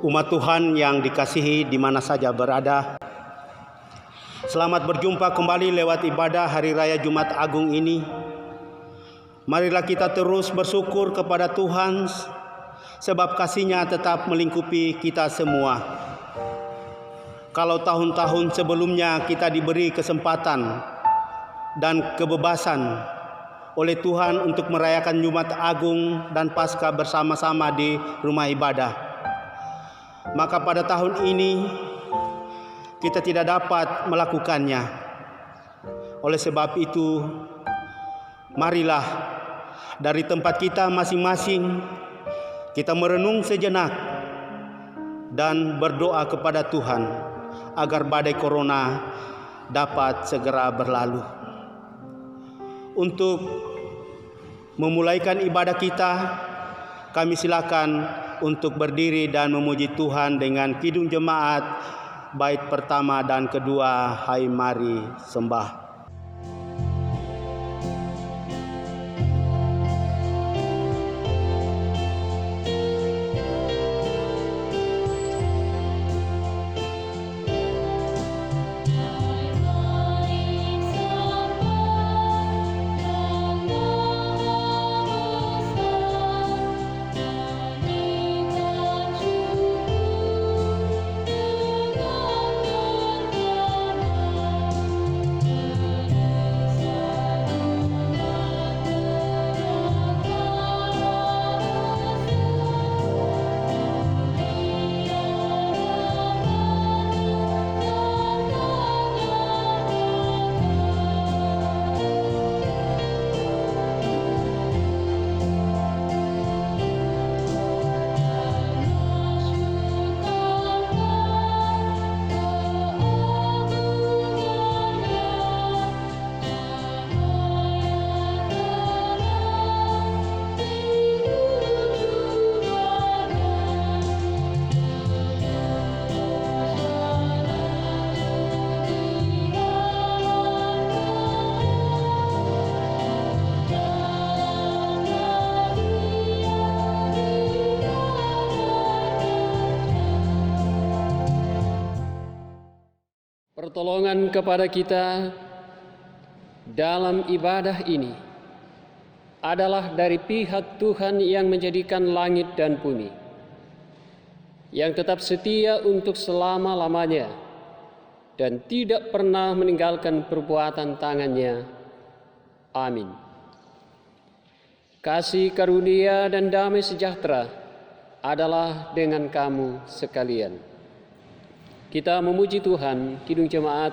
Umat Tuhan yang dikasihi di mana saja berada, selamat berjumpa kembali lewat ibadah Hari Raya Jumat Agung ini. Marilah kita terus bersyukur kepada Tuhan, sebab kasih-Nya tetap melingkupi kita semua. Kalau tahun-tahun sebelumnya kita diberi kesempatan dan kebebasan oleh Tuhan untuk merayakan Jumat Agung dan Paskah bersama-sama di rumah ibadah, maka pada tahun ini kita tidak dapat melakukannya. Oleh sebab itu, marilah dari tempat kita masing-masing kita merenung sejenak dan berdoa kepada Tuhan agar badai corona dapat segera berlalu. Untuk memulaikan ibadah kita, kami silakan untuk berdiri dan memuji Tuhan dengan kidung jemaat bait pertama dan kedua, Hai Mari Sembah. Pertolongan kepada kita dalam ibadah ini adalah dari pihak Tuhan yang menjadikan langit dan bumi, yang tetap setia untuk selama-lamanya dan tidak pernah meninggalkan perbuatan tangannya. Amin. Kasih karunia dan damai sejahtera adalah dengan kamu sekalian. Kita memuji Tuhan, Kidung Jemaat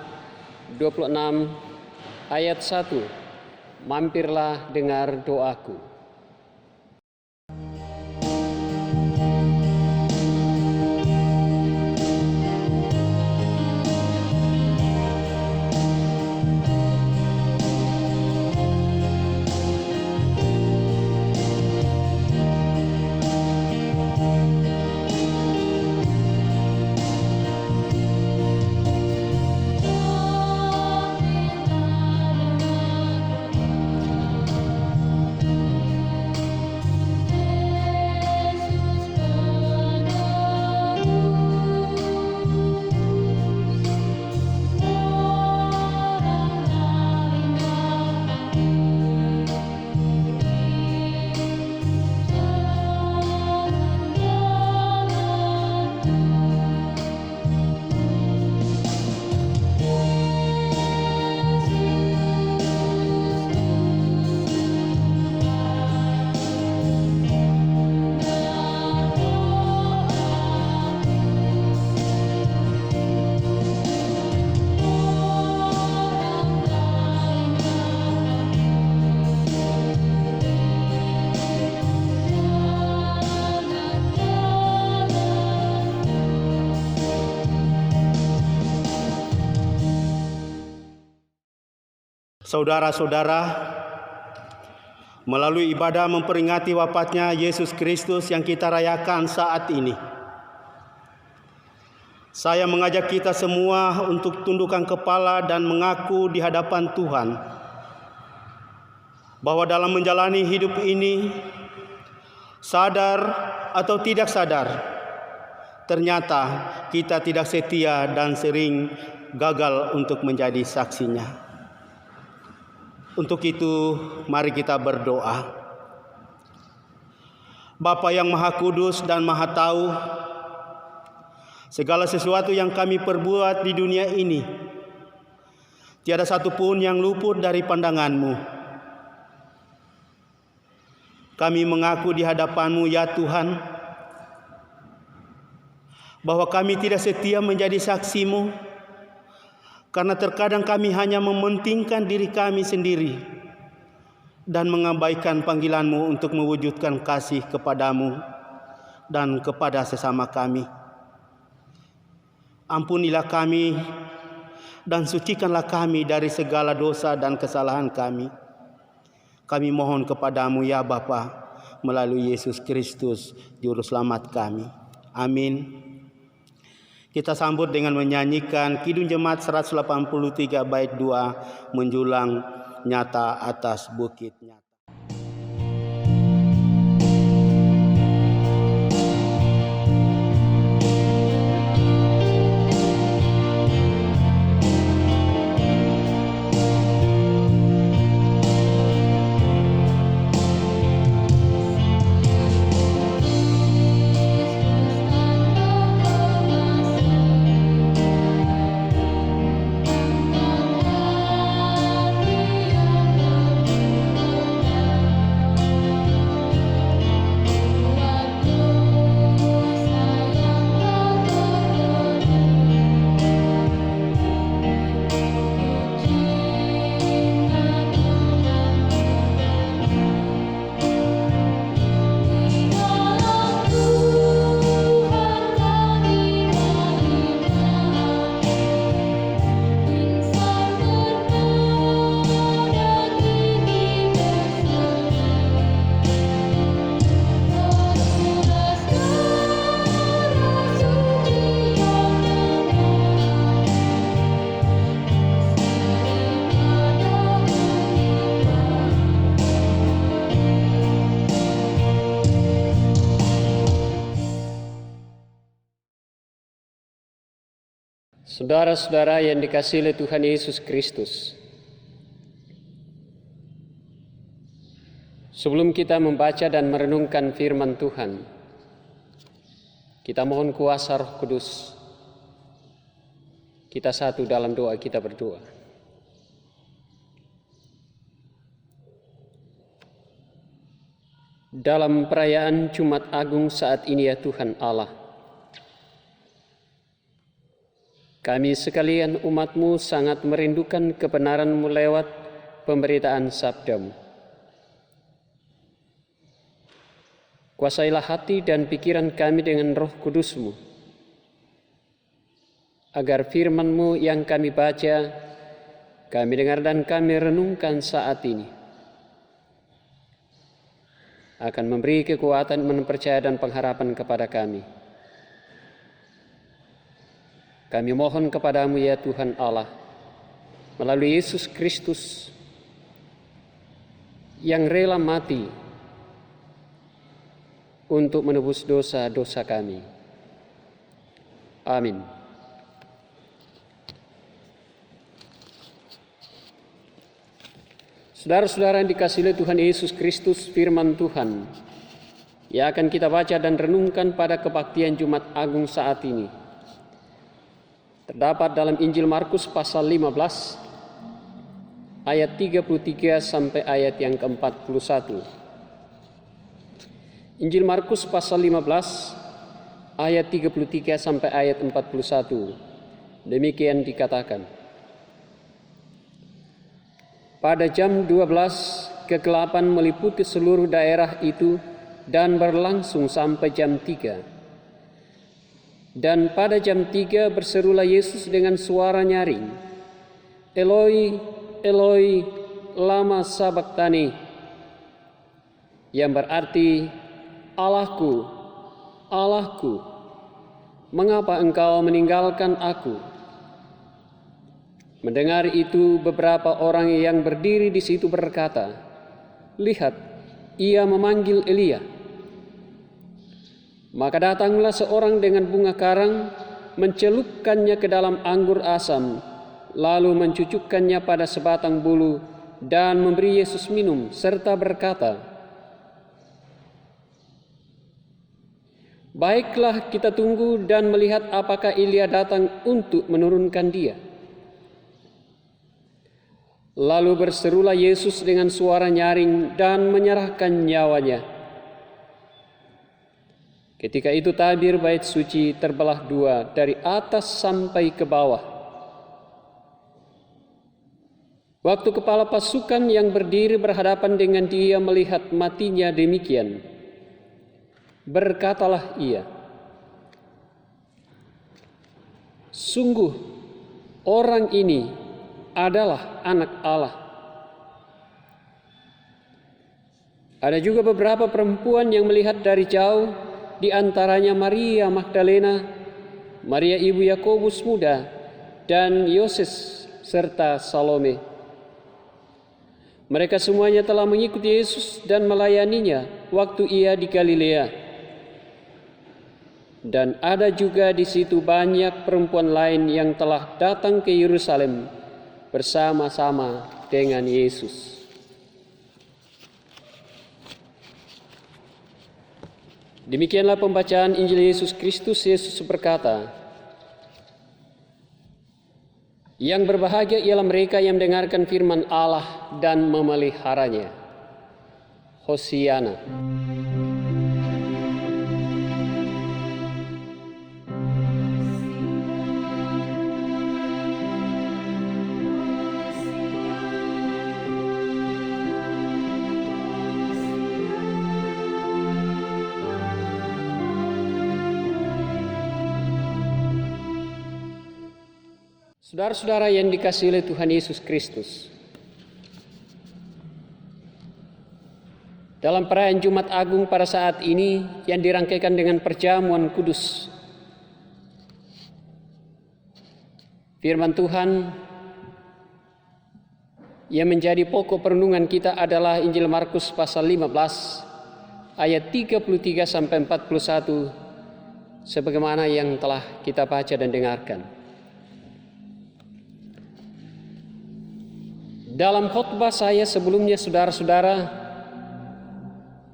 26 ayat 1. Mampirlah dengar doaku. Saudara-saudara, melalui ibadah memperingati wafatnya Yesus Kristus yang kita rayakan saat ini, saya mengajak kita semua untuk tundukkan kepala dan mengaku di hadapan Tuhan bahwa dalam menjalani hidup ini, sadar atau tidak sadar, ternyata kita tidak setia dan sering gagal untuk menjadi saksinya. Untuk itu, mari kita berdoa. Bapa yang Maha Kudus dan Maha Tahu, segala sesuatu yang kami perbuat di dunia ini, tiada satu pun yang luput dari pandangan-Mu. Kami mengaku di hadapan-Mu, ya Tuhan, bahwa kami tidak setia menjadi saksi-Mu, karena terkadang kami hanya mementingkan diri kami sendiri dan mengabaikan panggilan-Mu untuk mewujudkan kasih kepadamu dan kepada sesama kami. Ampunilah kami dan sucikanlah kami dari segala dosa dan kesalahan kami. Kami mohon kepadamu, ya Bapa, melalui Yesus Kristus, Juru Selamat kami. Amin. Kita sambut dengan menyanyikan Kidung Jemaat 183 bait 2, menjulang nyata atas bukit nyata. Saudara-saudara yang dikasihi oleh Tuhan Yesus Kristus, sebelum kita membaca dan merenungkan firman Tuhan, kita mohon kuasa Roh Kudus. Kita satu dalam doa, kita berdoa. Dalam perayaan Jumat Agung saat ini, ya Tuhan Allah, kami sekalian umat-Mu sangat merindukan kebenaran-Mu lewat pemberitaan sabda-Mu. Kuasailah hati dan pikiran kami dengan Roh Kudus-Mu, agar firman-Mu yang kami baca, kami dengar dan kami renungkan saat ini, akan memberi kekuatan, iman, percaya dan pengharapan kepada kami. Kami mohon kepadamu, ya Tuhan Allah, melalui Yesus Kristus yang rela mati untuk menebus dosa-dosa kami. Amin. Saudara-saudara yang dikasihi Tuhan Yesus Kristus, firman Tuhan yang akan kita baca dan renungkan pada kebaktian Jumat Agung saat ini terdapat dalam Injil Markus pasal 15 ayat 33 sampai ayat yang ke-41. Injil Markus pasal 15 ayat 33 sampai ayat 41. Demikian dikatakan. Pada jam 12 kegelapan meliputi seluruh daerah itu dan berlangsung sampai jam 3. Dan pada jam 3 berserulah Yesus dengan suara nyaring, Eloi, Eloi, lama sabachthani, yang berarti, Allahku, Allahku, mengapa engkau meninggalkan aku? Mendengar itu, beberapa orang yang berdiri di situ berkata, lihat, ia memanggil Elia. Maka datanglah seorang dengan bunga karang, mencelupkannya ke dalam anggur asam, lalu mencucukkannya pada sebatang bulu dan memberi Yesus minum, serta berkata, "Baiklah, kita tunggu dan melihat apakah Elia datang untuk menurunkan dia." Lalu berserulah Yesus dengan suara nyaring dan menyerahkan nyawanya. Ketika itu tabir bait suci terbelah dua dari atas sampai ke bawah. Waktu kepala pasukan yang berdiri berhadapan dengan dia melihat matinya demikian, berkatalah ia, "Sungguh orang ini adalah anak Allah." Ada juga beberapa perempuan yang melihat dari jauh, di antaranya Maria Magdalena, Maria ibu Yakobus muda, dan Yoses serta Salome. Mereka semuanya telah mengikuti Yesus dan melayaninya waktu ia di Galilea. Dan ada juga di situ banyak perempuan lain yang telah datang ke Yerusalem bersama-sama dengan Yesus. Demikianlah pembacaan Injil Yesus Kristus. Yesus berkata, "Yang berbahagia ialah mereka yang mendengarkan firman Allah dan memeliharanya." Hosiana. Saudara-saudara yang dikasihi oleh Tuhan Yesus Kristus, dalam perayaan Jumat Agung pada saat ini yang dirangkaikan dengan perjamuan kudus, firman Tuhan yang menjadi pokok perenungan kita adalah Injil Markus pasal 15 ayat 33 sampai 41 sebagaimana yang telah kita baca dan dengarkan. Dalam khotbah saya sebelumnya, saudara-saudara,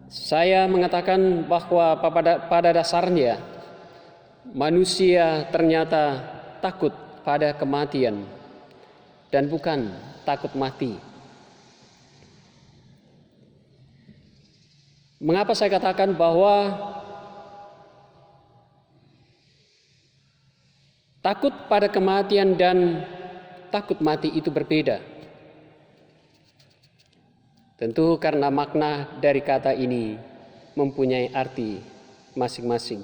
saya mengatakan bahwa pada dasarnya manusia ternyata takut pada kematian dan bukan takut mati. Mengapa saya katakan bahwa takut pada kematian dan takut mati itu berbeda? Tentu karena makna dari kata ini mempunyai arti masing-masing.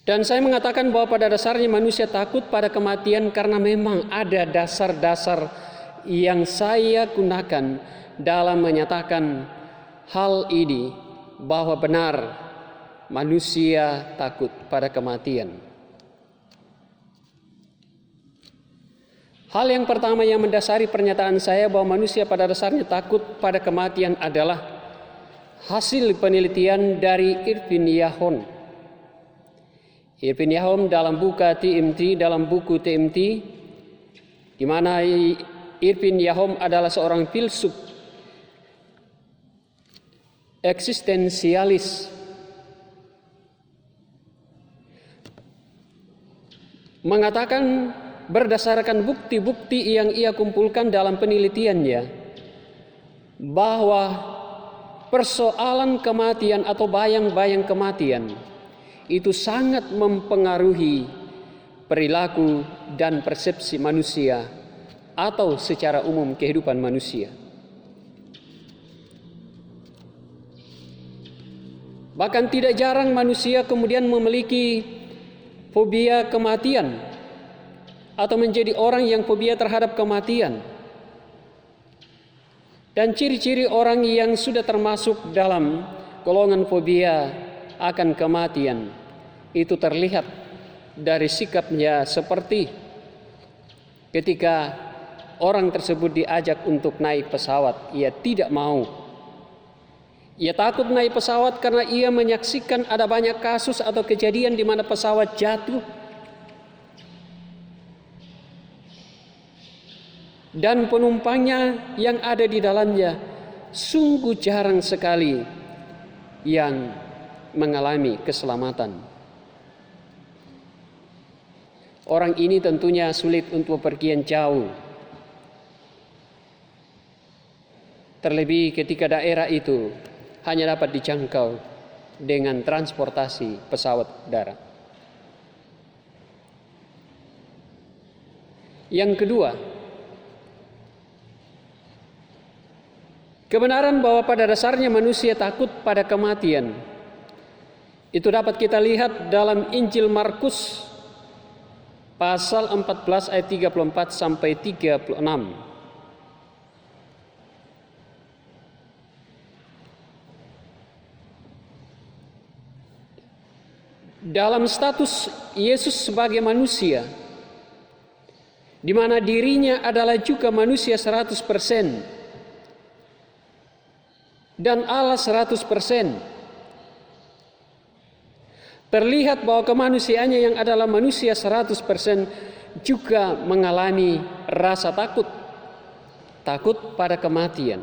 Dan saya mengatakan bahwa pada dasarnya manusia takut pada kematian karena memang ada dasar-dasar yang saya gunakan dalam menyatakan hal ini, bahwa benar manusia takut pada kematian. Hal yang pertama yang mendasari pernyataan saya bahwa manusia pada dasarnya takut pada kematian adalah hasil penelitian dari Irvin Yalom. Irvin Yalom dalam buku TMT, di mana Irvin Yalom adalah seorang filsuf eksistensialis, mengatakan berdasarkan bukti-bukti yang ia kumpulkan dalam penelitiannya bahwa persoalan kematian atau bayang-bayang kematian itu sangat mempengaruhi perilaku dan persepsi manusia atau secara umum kehidupan manusia. Bahkan tidak jarang manusia kemudian memiliki fobia kematian atau menjadi orang yang fobia terhadap kematian. Dan ciri-ciri orang yang sudah termasuk dalam golongan fobia akan kematian itu terlihat dari sikapnya, seperti ketika orang tersebut diajak untuk naik pesawat, ia tidak mau. Ia takut naik pesawat karena ia menyaksikan ada banyak kasus atau kejadian di mana pesawat jatuh dan penumpangnya yang ada di dalamnya sungguh jarang sekali yang mengalami keselamatan. Orang ini tentunya sulit untuk bepergian jauh. Terlebih ketika daerah itu hanya dapat dijangkau dengan transportasi pesawat darat. Yang kedua, kebenaran bahwa pada dasarnya manusia takut pada kematian. Itu dapat kita lihat dalam Injil Markus pasal 14 ayat 34 sampai 36. Dalam status Yesus sebagai manusia, di mana dirinya adalah juga manusia 100% dan Allah 100%. Terlihat bahwa kemanusiaannya yang adalah manusia 100% juga mengalami rasa takut. Takut pada kematian.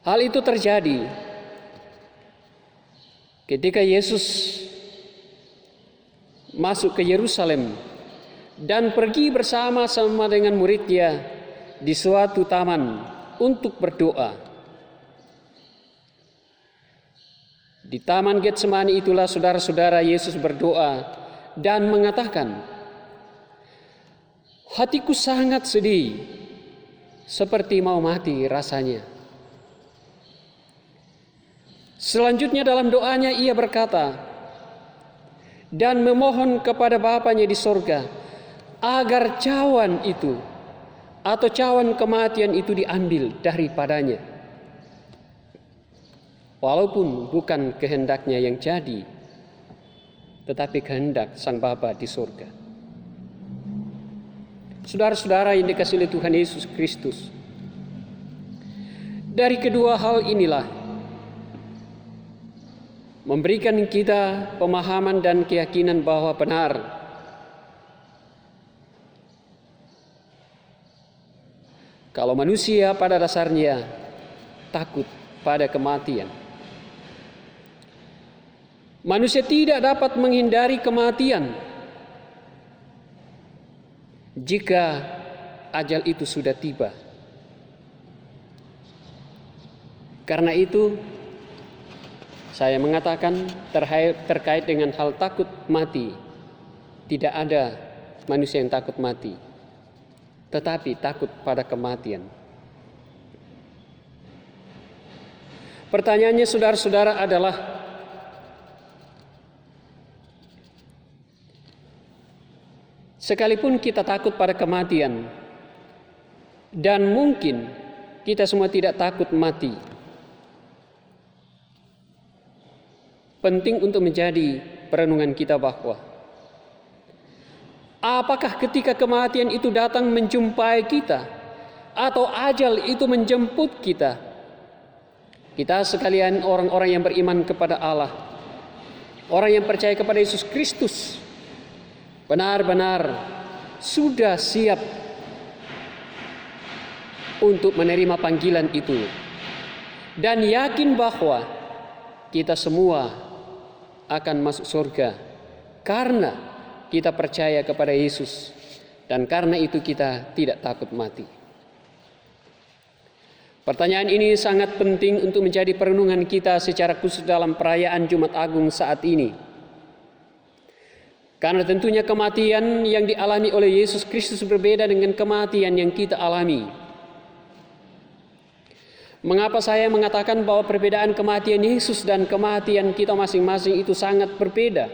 Hal itu terjadi ketika Yesus masuk ke Yerusalem dan pergi bersama-sama dengan muridnya di suatu taman untuk berdoa. Di taman Getsemani itulah saudara-saudara Yesus berdoa dan mengatakan, "Hatiku sangat sedih, seperti mau mati rasanya." Selanjutnya dalam doanya ia berkata dan memohon kepada Bapanya di sorga agar cawan itu atau cawan kematian itu diambil daripadanya. Walaupun bukan kehendaknya yang jadi, tetapi kehendak Sang Bapa di sorga. Saudara-saudara yang dikasihi oleh Tuhan Yesus Kristus, dari kedua hal inilah memberikan kita pemahaman dan keyakinan bahwa benar kalau manusia pada dasarnya takut pada kematian. Manusia tidak dapat menghindari kematian jika ajal itu sudah tiba. Karena itu saya mengatakan terkait dengan hal takut mati, tidak ada manusia yang takut mati, tetapi takut pada kematian. Pertanyaannya saudara-saudara adalah, sekalipun kita takut pada kematian, dan mungkin kita semua tidak takut mati, penting untuk menjadi perenungan kita bahwa apakah ketika kematian itu datang menjumpai kita atau ajal itu menjemput kita, kita sekalian orang-orang yang beriman kepada Allah, orang yang percaya kepada Yesus Kristus, benar-benar sudah siap untuk menerima panggilan itu dan yakin bahwa kita semua akan masuk surga karena kita percaya kepada Yesus dan karena itu kita tidak takut mati. Pertanyaan ini sangat penting untuk menjadi perenungan kita secara khusus dalam perayaan Jumat Agung saat ini. Karena tentunya kematian yang dialami oleh Yesus Kristus berbeda dengan kematian yang kita alami. Mengapa saya mengatakan bahwa perbedaan kematian Yesus dan kematian kita masing-masing itu sangat berbeda?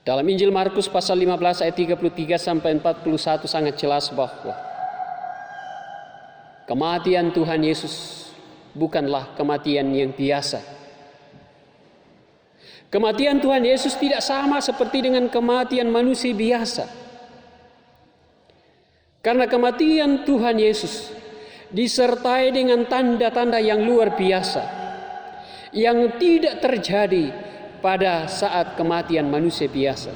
Dalam Injil Markus pasal 15 ayat 33 sampai 41 sangat jelas bahwa kematian Tuhan Yesus bukanlah kematian yang biasa. Kematian Tuhan Yesus tidak sama seperti dengan kematian manusia biasa. Karena kematian Tuhan Yesus disertai dengan tanda-tanda yang luar biasa yang tidak terjadi pada saat kematian manusia biasa.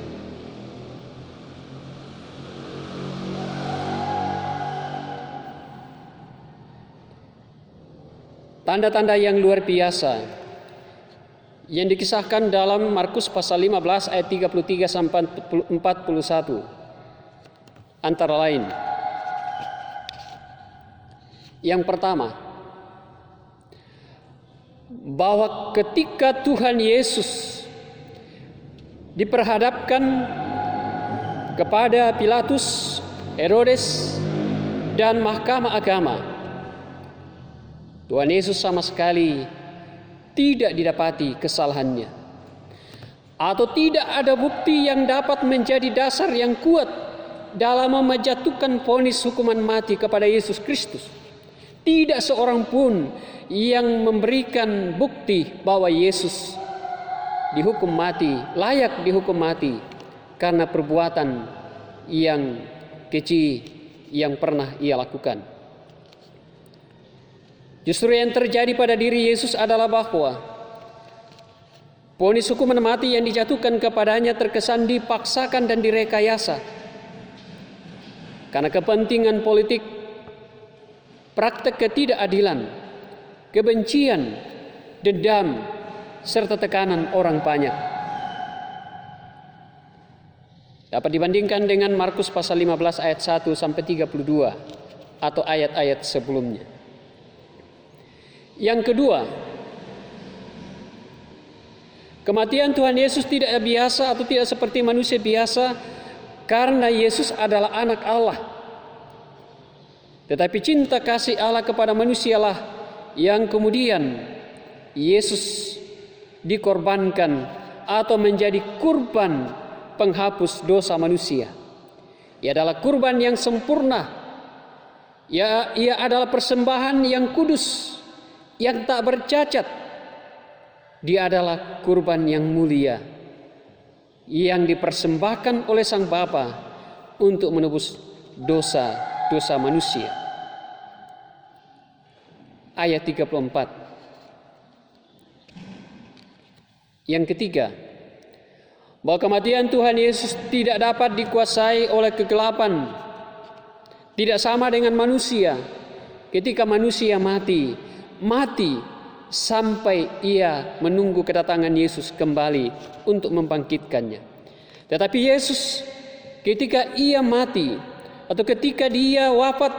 Tanda-tanda yang luar biasa yang dikisahkan dalam Markus pasal 15 ayat 33 sampai 41 antara lain. Yang pertama, bahwa ketika Tuhan Yesus diperhadapkan kepada Pilatus, Herodes, dan mahkamah agama, Tuhan Yesus sama sekali tidak didapati kesalahannya, atau tidak ada bukti yang dapat menjadi dasar yang kuat dalam menjatuhkan vonis hukuman mati kepada Yesus Kristus. Tidak seorang pun yang memberikan bukti bahwa Yesus dihukum mati, layak dihukum mati karena perbuatan yang keji yang pernah ia lakukan. Justru yang terjadi pada diri Yesus adalah bahwa vonis hukuman mati yang dijatuhkan kepadanya terkesan dipaksakan dan direkayasa karena kepentingan politik, praktek ketidakadilan, kebencian, dendam, serta tekanan orang banyak. Dapat dibandingkan dengan Markus pasal 15 ayat 1 sampai 32 atau ayat-ayat sebelumnya. Yang kedua, kematian Tuhan Yesus tidak biasa atau tidak seperti manusia biasa karena Yesus adalah anak Allah. Tetapi cinta kasih Allah kepada manusialah yang kemudian Yesus dikorbankan atau menjadi kurban penghapus dosa manusia. Ia adalah kurban yang sempurna. Ia adalah persembahan yang kudus, yang tak bercacat. Dia adalah kurban yang mulia yang dipersembahkan oleh Sang Bapa untuk menebus dosa manusia. Ayat 34. Yang ketiga, bahwa kematian Tuhan Yesus tidak dapat dikuasai oleh kegelapan. Tidak sama dengan manusia. Ketika manusia mati sampai ia menunggu kedatangan Yesus kembali untuk membangkitkannya. Tetapi Yesus ketika ia mati atau ketika dia wafat,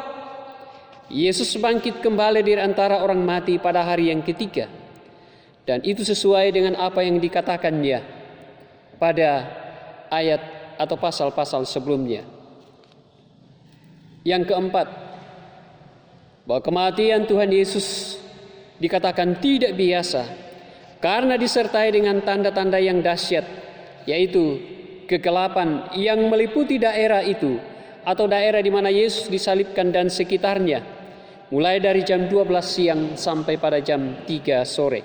Yesus bangkit kembali dari antara orang mati pada hari yang ketiga. Dan itu sesuai dengan apa yang dikatakannya pada ayat atau pasal-pasal sebelumnya. Yang keempat, bahwa kematian Tuhan Yesus dikatakan tidak biasa karena disertai dengan tanda-tanda yang dahsyat, yaitu kegelapan yang meliputi daerah itu atau daerah di mana Yesus disalibkan dan sekitarnya, mulai dari jam 12 siang sampai pada jam 3 sore.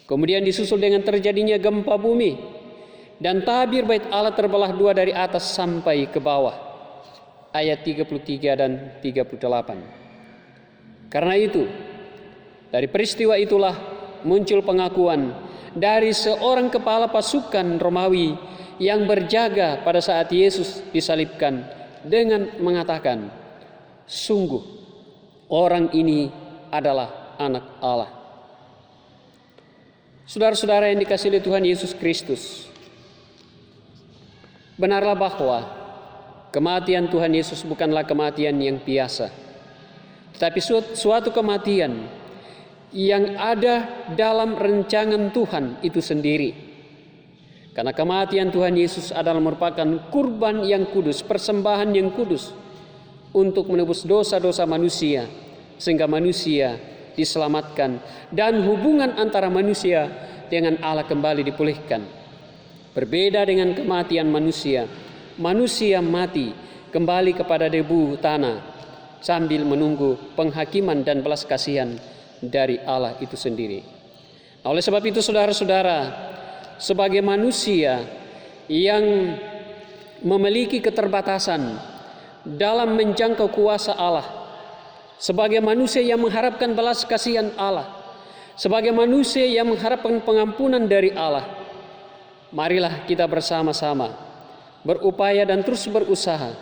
Kemudian disusul dengan terjadinya gempa bumi dan tabir bait Allah terbelah dua dari atas sampai ke bawah. Ayat 33 dan 38. Karena itu, dari peristiwa itulah muncul pengakuan dari seorang kepala pasukan Romawi yang berjaga pada saat Yesus disalibkan dengan mengatakan, "Sungguh orang ini adalah anak Allah." Saudara-saudara yang dikasihi oleh Tuhan Yesus Kristus, benarlah bahwa kematian Tuhan Yesus bukanlah kematian yang biasa, tetapi suatu kematian yang ada dalam rancangan Tuhan itu sendiri. Karena kematian Tuhan Yesus adalah merupakan kurban yang kudus, persembahan yang kudus untuk menebus dosa-dosa manusia, sehingga manusia diselamatkan dan hubungan antara manusia dengan Allah kembali dipulihkan. Berbeda dengan kematian manusia, manusia mati kembali kepada debu tanah sambil menunggu penghakiman dan belas kasihan dari Allah itu sendiri. Oleh sebab itu saudara-saudara, sebagai manusia yang memiliki keterbatasan dalam menjangkau kuasa Allah, sebagai manusia yang mengharapkan belas kasihan Allah, sebagai manusia yang mengharapkan pengampunan dari Allah. Marilah kita bersama-sama berupaya dan terus berusaha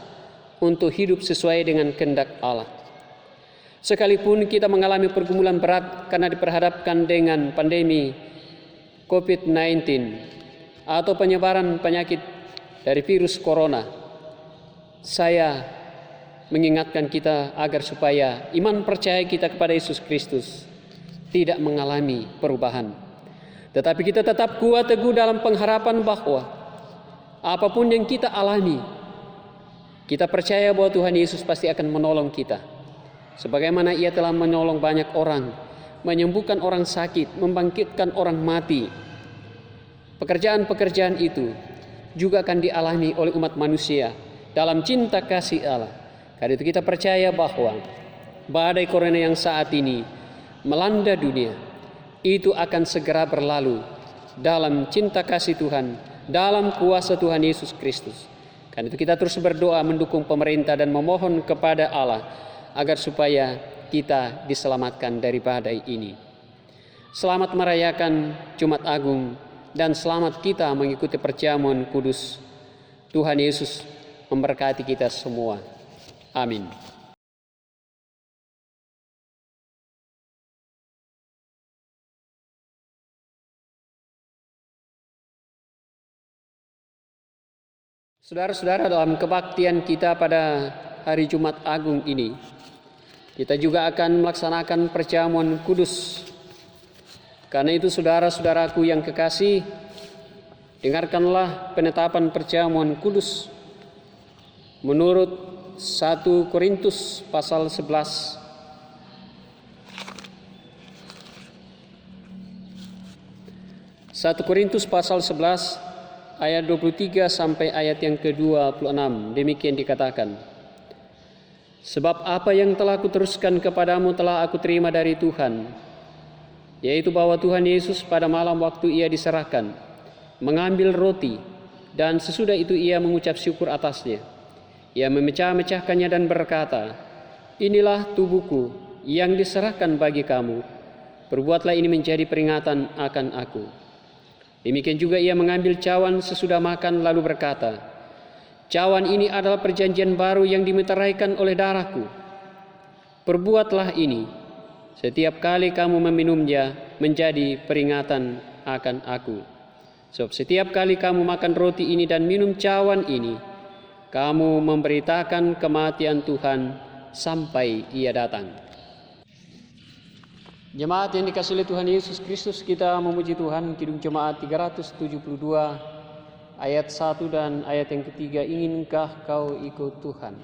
untuk hidup sesuai dengan kehendak Allah. Sekalipun kita mengalami pergumulan berat karena diperhadapkan dengan pandemi COVID-19 atau penyebaran penyakit dari virus corona, saya mengingatkan kita agar supaya iman percaya kita kepada Yesus Kristus tidak mengalami perubahan. Tetapi kita tetap kuat teguh dalam pengharapan bahwa apapun yang kita alami, kita percaya bahwa Tuhan Yesus pasti akan menolong kita. Sebagaimana Ia telah menolong banyak orang, menyembuhkan orang sakit, membangkitkan orang mati. Pekerjaan-pekerjaan itu juga akan dialami oleh umat manusia dalam cinta kasih Allah. Karena itu kita percaya bahwa badai corona yang saat ini melanda dunia itu akan segera berlalu dalam cinta kasih Tuhan, dalam kuasa Tuhan Yesus Kristus. Karena itu kita terus berdoa mendukung pemerintah dan memohon kepada Allah agar supaya kita diselamatkan dari badai ini. Selamat merayakan Jumat Agung dan selamat kita mengikuti perjamuan kudus. Tuhan Yesus memberkati kita semua. Amin. Saudara-saudara, dalam kebaktian kita pada hari Jumat Agung ini, kita juga akan melaksanakan perjamuan kudus. Karena itu saudara-saudaraku yang kekasih, dengarkanlah penetapan perjamuan kudus menurut 1 Korintus pasal 11. 1 Korintus pasal 11 ayat 23 sampai ayat yang ke-26. Demikian dikatakan, sebab apa yang telah kuteruskan kepadamu telah aku terima dari Tuhan, yaitu bahwa Tuhan Yesus pada malam waktu Ia diserahkan, mengambil roti, dan sesudah itu Ia mengucap syukur atasnya. Ia memecah-mecahkannya dan berkata, inilah tubuhku yang diserahkan bagi kamu. Perbuatlah ini menjadi peringatan akan aku. Demikian juga Ia mengambil cawan sesudah makan lalu berkata, cawan ini adalah perjanjian baru yang dimeteraikan oleh darahku. Perbuatlah ini setiap kali kamu meminumnya menjadi peringatan akan aku. Sebab setiap kali kamu makan roti ini dan minum cawan ini, kamu memberitakan kematian Tuhan sampai Ia datang. Jemaat yang dikasihi oleh Tuhan Yesus Kristus, kita memuji Tuhan. Kidung Jemaat 372 ayat 1 dan ayat yang ketiga, inginkah kau ikut Tuhan?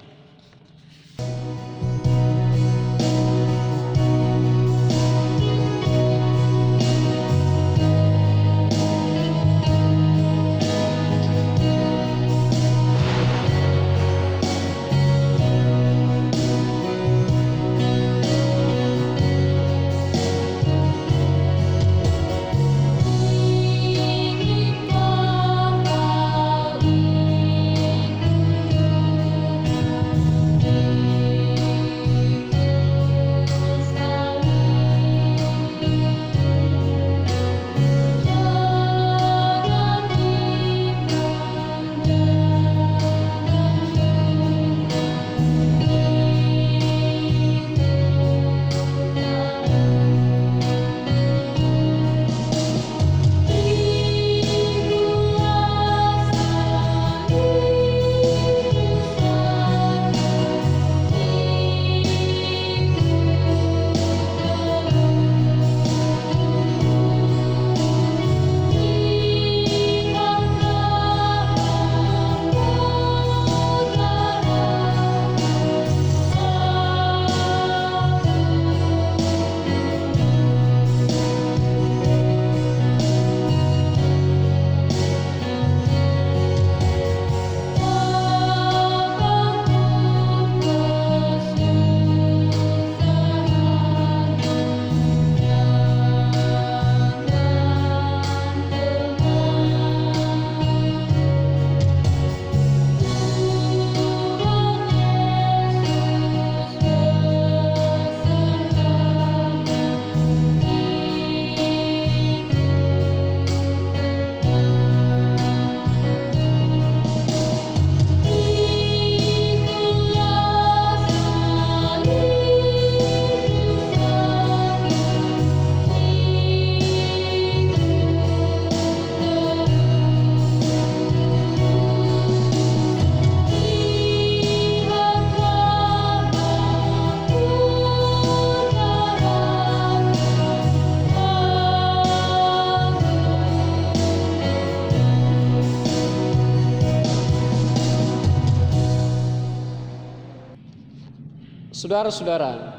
Saudara-saudara,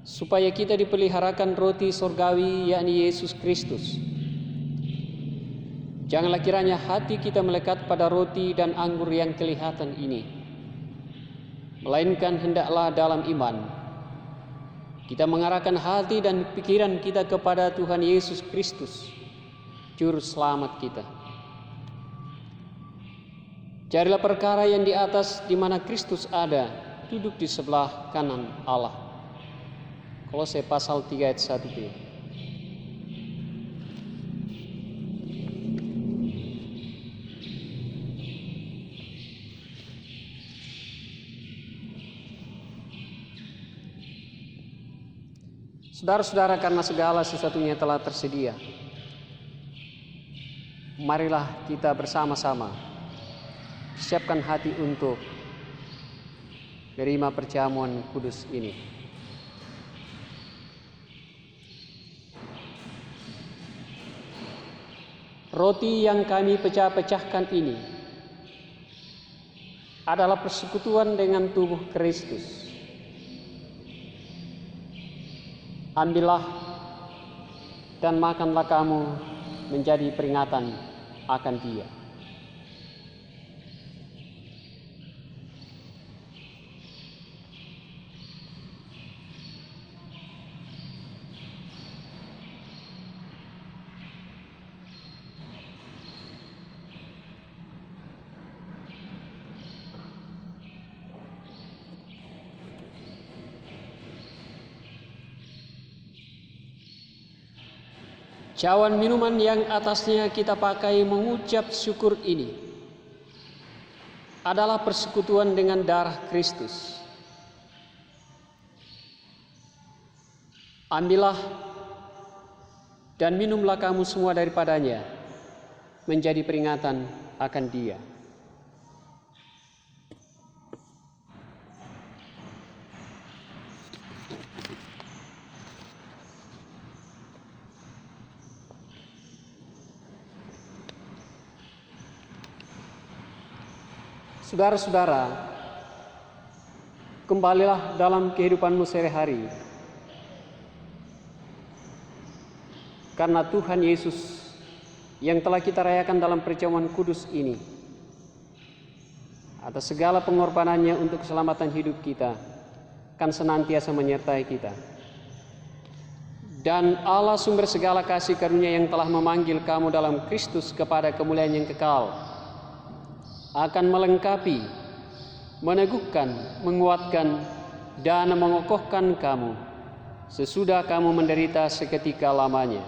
supaya kita dipeliharakan roti surgawi yakni Yesus Kristus, janganlah kiranya hati kita melekat pada roti dan anggur yang kelihatan ini, melainkan hendaklah dalam iman kita mengarahkan hati dan pikiran kita kepada Tuhan Yesus Kristus, Juru Selamat kita. Carilah perkara yang di atas, di mana Kristus ada, duduk di sebelah kanan Allah. Kolose pasal 3 ayat 1b. Saudara-saudara, karena segala sesuatunya telah tersedia, marilah kita bersama-sama siapkan hati untuk menerima perjamuan kudus ini. Roti yang kami pecah-pecahkan ini adalah persekutuan dengan tubuh Kristus. Ambillah dan makanlah kamu menjadi peringatan akan Dia. Cawan minuman yang atasnya kita pakai mengucap syukur ini adalah persekutuan dengan darah Kristus. Ambillah dan minumlah kamu semua daripadanya menjadi peringatan akan Dia. Saudara-saudara, kembalilah dalam kehidupanmu sehari-hari, karena Tuhan Yesus yang telah kita rayakan dalam perjamuan kudus ini, atas segala pengorbanannya untuk keselamatan hidup kita, akan senantiasa menyertai kita. Dan Allah sumber segala kasih karunia yang telah memanggil kamu dalam Kristus kepada kemuliaan yang kekal, akan melengkapi, meneguhkan, menguatkan, dan mengokohkan kamu sesudah kamu menderita seketika lamanya.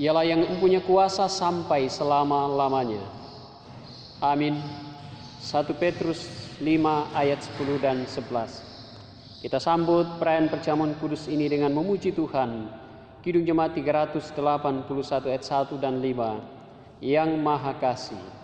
Ialah yang mempunyai kuasa sampai selama-lamanya. Amin. 1 Petrus 5 ayat 10 dan 11. Kita sambut perayaan perjamuan kudus ini dengan memuji Tuhan. Kidung Jemaat 381 ayat 1 dan 5. Yang Maha Kasih.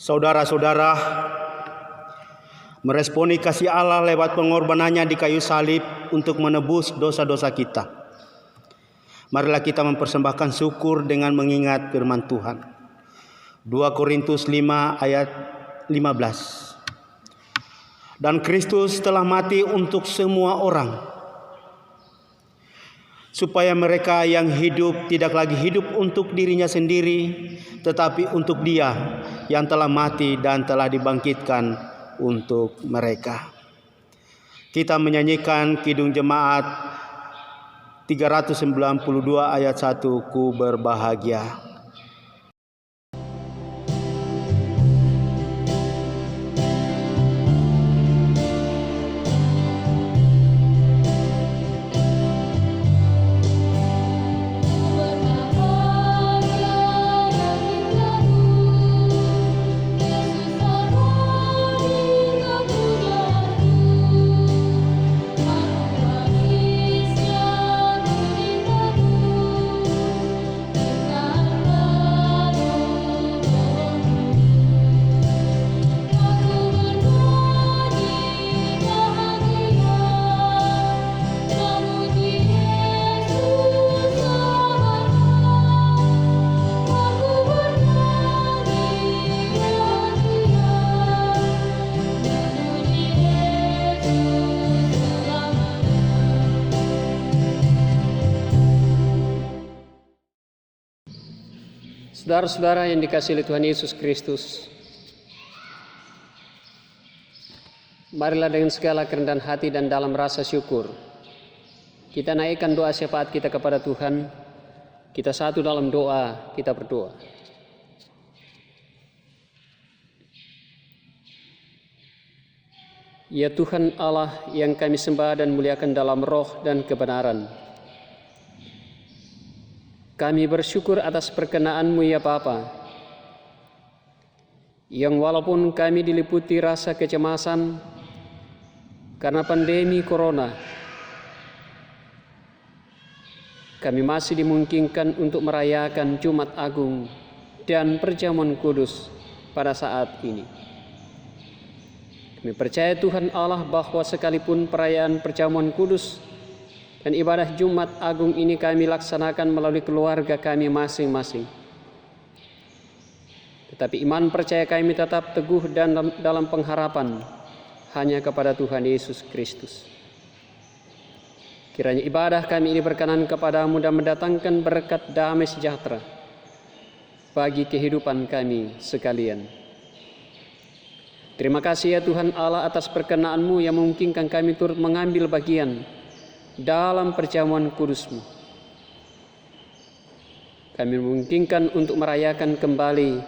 Saudara-saudara, meresponi kasih Allah lewat pengorbanannya di kayu salib untuk menebus dosa-dosa kita. Marilah kita mempersembahkan syukur dengan mengingat firman Tuhan. 2 Korintus 5 ayat 15. Dan Kristus telah mati untuk semua orang, supaya mereka yang hidup tidak lagi hidup untuk dirinya sendiri, tetapi untuk Dia yang telah mati dan telah dibangkitkan untuk mereka. Kita menyanyikan Kidung Jemaat 392 ayat 1, ku berbahagia. Saudara-saudara yang dikasihi Tuhan Yesus Kristus, marilah dengan segala kerendahan hati dan dalam rasa syukur kita naikkan doa syafaat kita kepada Tuhan. Kita satu dalam doa, kita berdoa. Ya Tuhan Allah yang kami sembah dan muliakan dalam roh dan kebenaran, kami bersyukur atas perkenan-Mu ya Bapa, yang walaupun kami diliputi rasa kecemasan karena pandemi corona, kami masih dimungkinkan untuk merayakan Jumat Agung dan perjamuan kudus pada saat ini. Kami percaya Tuhan Allah bahwa sekalipun perayaan perjamuan kudus dan ibadah Jumat Agung ini kami laksanakan melalui keluarga kami masing-masing, tetapi iman percaya kami tetap teguh dan dalam pengharapan hanya kepada Tuhan Yesus Kristus. Kiranya ibadah kami ini berkenan kepadamu dan mendatangkan berkat damai sejahtera bagi kehidupan kami sekalian. Terima kasih ya Tuhan Allah atas perkenan-Mu yang memungkinkan kami turut mengambil bagian dalam perjamuan kudus-Mu. Kami memungkinkan untuk merayakan kembali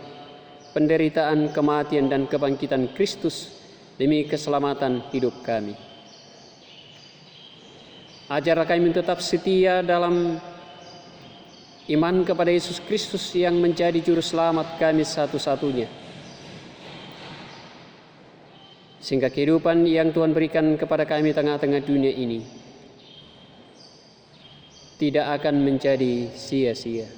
penderitaan, kematian, dan kebangkitan Kristus demi keselamatan hidup kami. Ajarlah kami tetap setia dalam iman kepada Yesus Kristus yang menjadi juru selamat kami satu-satunya, sehingga kehidupan yang Tuhan berikan kepada kami tengah-tengah dunia ini tidak akan menjadi sia-sia.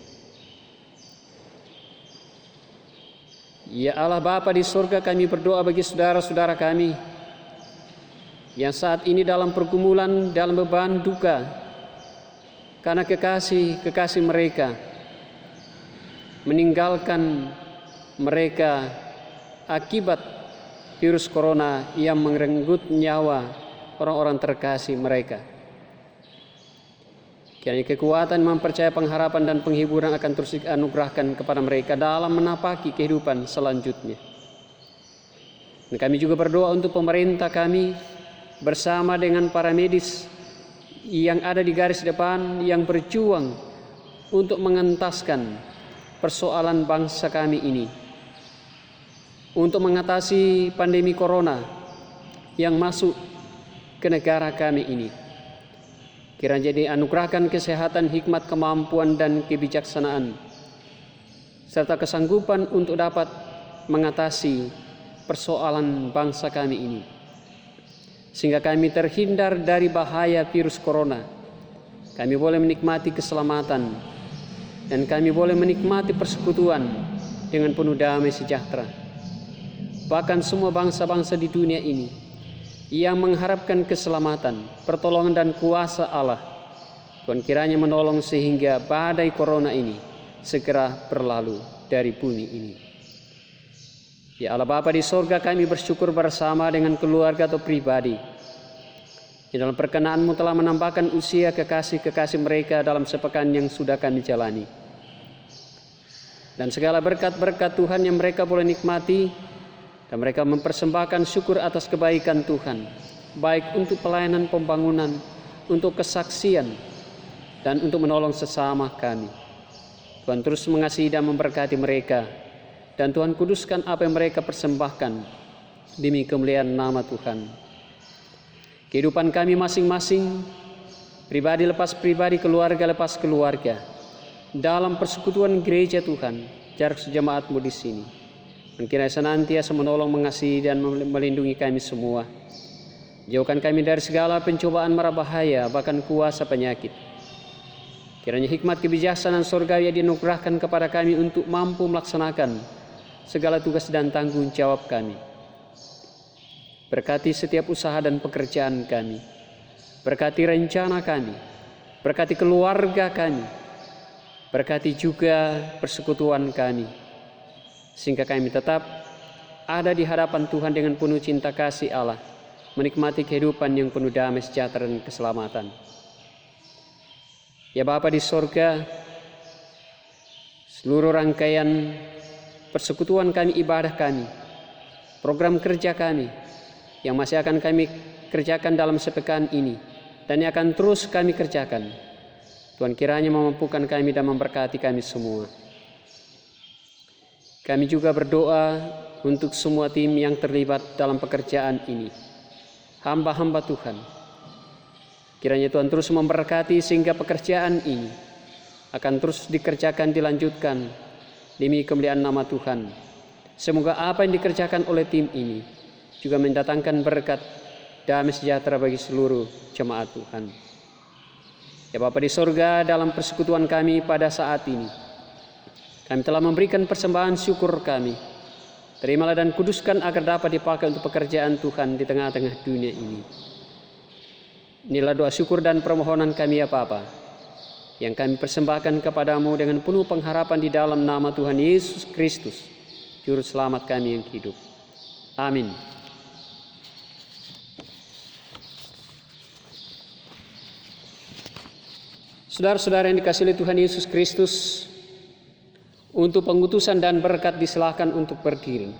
Ya Allah Bapa di surga, kami berdoa bagi saudara-saudara kami yang saat ini dalam pergumulan, dalam beban duka karena kekasih mereka meninggalkan mereka akibat virus corona yang merenggut nyawa orang-orang terkasih mereka. Kiranya kekuatan, mempercaya pengharapan dan penghiburan akan terus dianugerahkan kepada mereka dalam menapaki kehidupan selanjutnya. Dan kami juga berdoa untuk pemerintah kami bersama dengan para medis yang ada di garis depan yang berjuang untuk mengentaskan persoalan bangsa kami ini, untuk mengatasi pandemi corona yang masuk ke negara kami ini. Kiranya dianugerahkan kesehatan, hikmat, kemampuan, dan kebijaksanaan, serta kesanggupan untuk dapat mengatasi persoalan bangsa kami ini, sehingga kami terhindar dari bahaya virus corona. Kami boleh menikmati keselamatan, dan kami boleh menikmati persekutuan dengan penuh damai sejahtera. Bahkan semua bangsa-bangsa di dunia ini yang mengharapkan keselamatan, pertolongan dan kuasa Allah, Tuhan kiranya menolong sehingga badai corona ini segera berlalu dari bumi ini. Ya Allah Bapa di sorga, kami bersyukur bersama dengan keluarga atau pribadi yang dalam perkenan-Mu telah menambahkan usia kekasih-kekasih mereka dalam sepekan yang sudah kami jalani. Dan segala berkat-berkat Tuhan yang mereka boleh nikmati, dan mereka mempersembahkan syukur atas kebaikan Tuhan, baik untuk pelayanan pembangunan, untuk kesaksian, dan untuk menolong sesama kami. Tuhan terus mengasihi dan memberkati mereka, dan Tuhan kuduskan apa yang mereka persembahkan demi kemuliaan nama Tuhan. Kehidupan kami masing-masing, pribadi lepas pribadi, keluarga lepas keluarga, dalam persekutuan gereja Tuhan, jarak sejamaatmu di sini, kiranya senantiasa menolong, mengasihi, dan melindungi kami semua. Jauhkan kami dari segala pencobaan mara bahaya, bahkan kuasa penyakit. Kiranya hikmat kebijaksanaan surgawi dianugerahkan kepada kami untuk mampu melaksanakan segala tugas dan tanggung jawab kami. Berkati setiap usaha dan pekerjaan kami. Berkati rencana kami. Berkati keluarga kami. Berkati juga persekutuan kami. Sehingga kami tetap ada di hadapan Tuhan dengan penuh cinta kasih Allah, menikmati kehidupan yang penuh damai, sejahtera, dan keselamatan. Ya Bapa di sorga, seluruh rangkaian persekutuan kami, ibadah kami, program kerja kami yang masih akan kami kerjakan dalam sepekan ini dan yang akan terus kami kerjakan, Tuhan kiranya memampukan kami dan memberkati kami semua. Kami juga berdoa untuk semua tim yang terlibat dalam pekerjaan ini, hamba-hamba Tuhan. Kiranya Tuhan terus memberkati sehingga pekerjaan ini akan terus dikerjakan, dilanjutkan demi kemuliaan nama Tuhan. Semoga apa yang dikerjakan oleh tim ini juga mendatangkan berkat damai sejahtera bagi seluruh jemaat Tuhan. Ya Bapa di sorga, dalam persekutuan kami pada saat ini, kami telah memberikan persembahan syukur kami. Terimalah dan kuduskan agar dapat dipakai untuk pekerjaan Tuhan di tengah-tengah dunia ini. Inilah doa syukur dan permohonan kami ya Bapa, yang kami persembahkan kepadamu dengan penuh pengharapan di dalam nama Tuhan Yesus Kristus, Juru Selamat kami yang hidup. Amin. Saudara-saudara yang dikasihi Tuhan Yesus Kristus, untuk pengutusan dan berkat disilahkan untuk berdiri.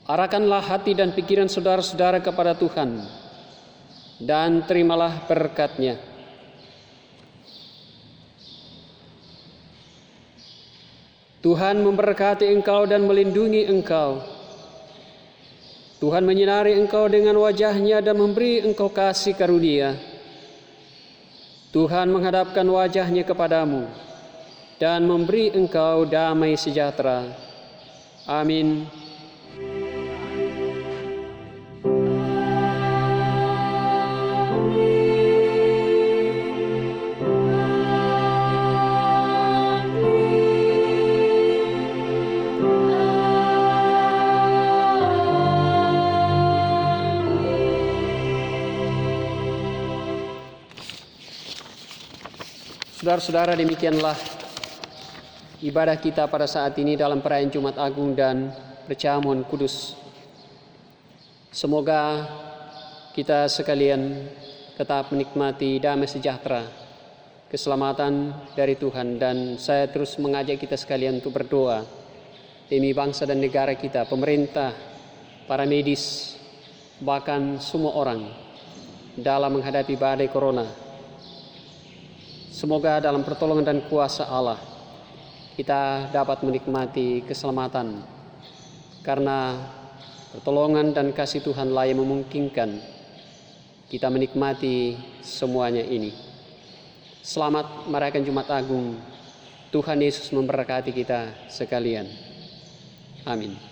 Arahkanlah hati dan pikiran saudara-saudara kepada Tuhan, dan terimalah berkat-Nya. Tuhan memberkati engkau dan melindungi engkau. Tuhan menyinari engkau dengan wajah-Nya dan memberi engkau kasih karunia. Tuhan menghadapkan wajah-Nya kepadamu dan memberi engkau damai sejahtera. Amin. Saudara-saudara, demikianlah ibadah kita pada saat ini dalam perayaan Jumat Agung dan Perjamuan Kudus. Semoga kita sekalian tetap menikmati damai sejahtera, keselamatan dari Tuhan, dan saya terus mengajak kita sekalian untuk berdoa demi bangsa dan negara kita, pemerintah, para medis, bahkan semua orang dalam menghadapi badai corona. Semoga dalam pertolongan dan kuasa Allah kita dapat menikmati keselamatan, karena pertolongan dan kasih Tuhanlah yang memungkinkan kita menikmati semuanya ini. Selamat merayakan Jumat Agung. Tuhan Yesus memberkati kita sekalian. Amin.